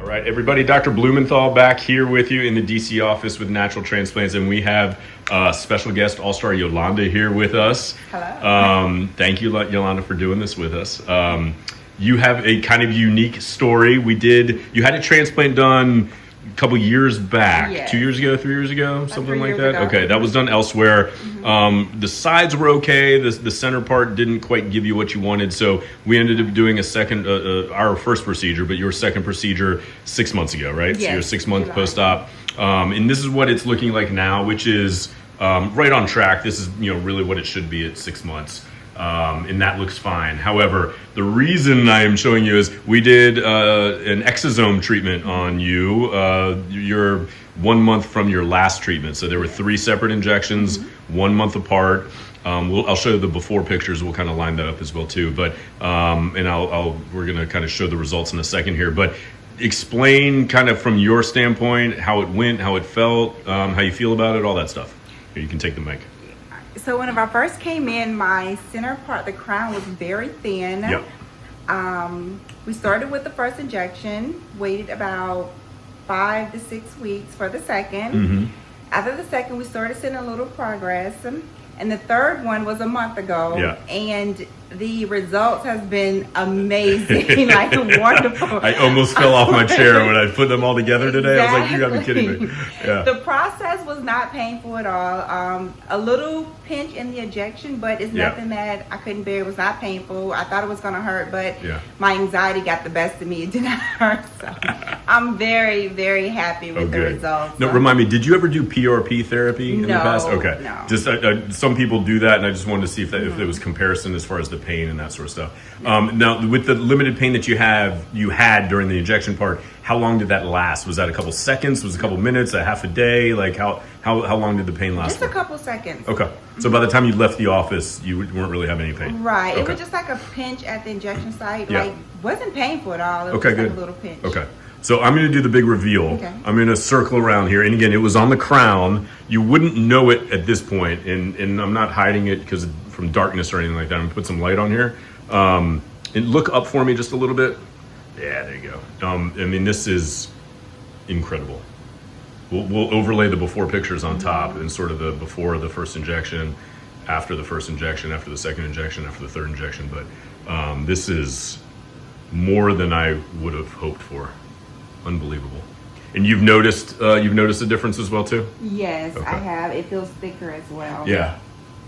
All right, everybody, Dr. Blumenthal back here with you in the DC office with Natural Transplants, and we have special guest All-Star Yolanda here with us. Hello. Thank you, Yolanda, for doing this with us. You have a kind of unique story. You had a transplant done a couple years back, Yes. 2 years ago, 3 years ago, something like 3 that. years ago. Okay, that was done elsewhere. The sides were okay. The center part didn't quite give you what you wanted, so we ended up doing a second, our first procedure, but your second procedure 6 months ago, right? So Yes, your 6 month July. post-op, and this is what it's looking like now, which is right on track. This is really what it should be at 6 months. And that looks fine. However, the reason I am showing you is we did an exosome treatment on you. You're 1 month from your last treatment. So there were 3 separate injections, 1 month apart. I'll show you the before pictures. We'll kind of line that up as well too. But and we're going to kind of show the results in a second here. But explain kind of from your standpoint how it went, how it felt, how you feel about it, all that stuff. Here, you can take the mic. So when I first came in, my center part, the crown, was very thin. Yep. We started with the first injection, waited about 5 to 6 weeks for the second. Mm-hmm. After the second, we started seeing a little progress. And the third one was a month ago. Yeah. And the results has been amazing, like wonderful. I almost fell off my chair when I put them all together today. I was like, you gotta be kidding me. Yeah. The process was not painful at all. A little pinch in the injection, but it's nothing that I couldn't bear. It was not painful. I thought it was gonna hurt, but my anxiety got the best of me. It did not hurt. So I'm very, very happy with the results. No, remind me, did you ever do PRP therapy in the past? Okay. No. Just some people do that, and I just wanted to see if there was comparison as far as the pain and that sort of stuff. Now, with the limited pain that you had during the injection part, how long did that last? Was that a couple seconds? Was it a couple minutes? A half a day? Like how long did the pain last? Just a couple seconds. Okay. So by the time you left the office, you weren't really having any pain. Right. Okay. It was just like a pinch at the injection site. Yeah. Like wasn't painful at all. It was Okay, just good. like a little pinch. Okay. So I'm going to do the big reveal. Okay. I'm going to circle around here. And again, it was on the crown. You wouldn't know it at this point, and I'm not hiding it because from darkness or anything like that. I'm going to put some light on here. And look up for me just a little bit. Yeah, there you go. I mean, this is incredible. We'll overlay the before pictures on top and sort of the before the first injection, after the first injection, after the second injection, after the third injection. But this is more than I would have hoped for. Unbelievable. And you've noticed a difference as well too? Yes, Okay. I have. It feels thicker as well. Yeah.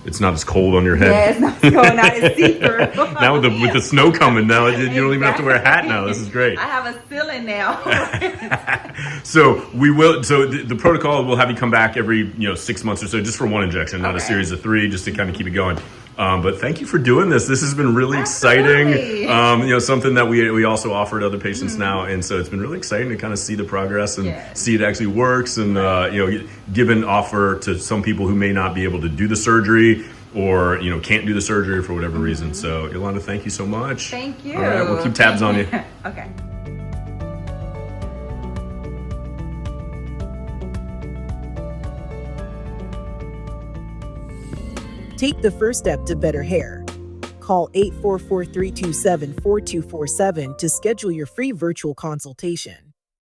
It's not as cold on your head. Yeah, it's not going out as see-through. Now with the snow coming now, you don't even have to wear a hat now. This is great. I have a ceiling now. So we will. So the protocol will have you come back every 6 months or so, just for one injection, not a series of 3, just to kind of keep it going. But thank you for doing this. This has been really exciting. Something that we also offer to other patients now, and so it's been really exciting to kind of see the progress and see it actually works, and give an offer to some people who may not be able to do the surgery or can't do the surgery for whatever reason. So Yolanda, thank you so much. Thank you. All right, we'll keep tabs on you. Okay. Take the first step to better hair. Call 844-327-4247 to schedule your free virtual consultation.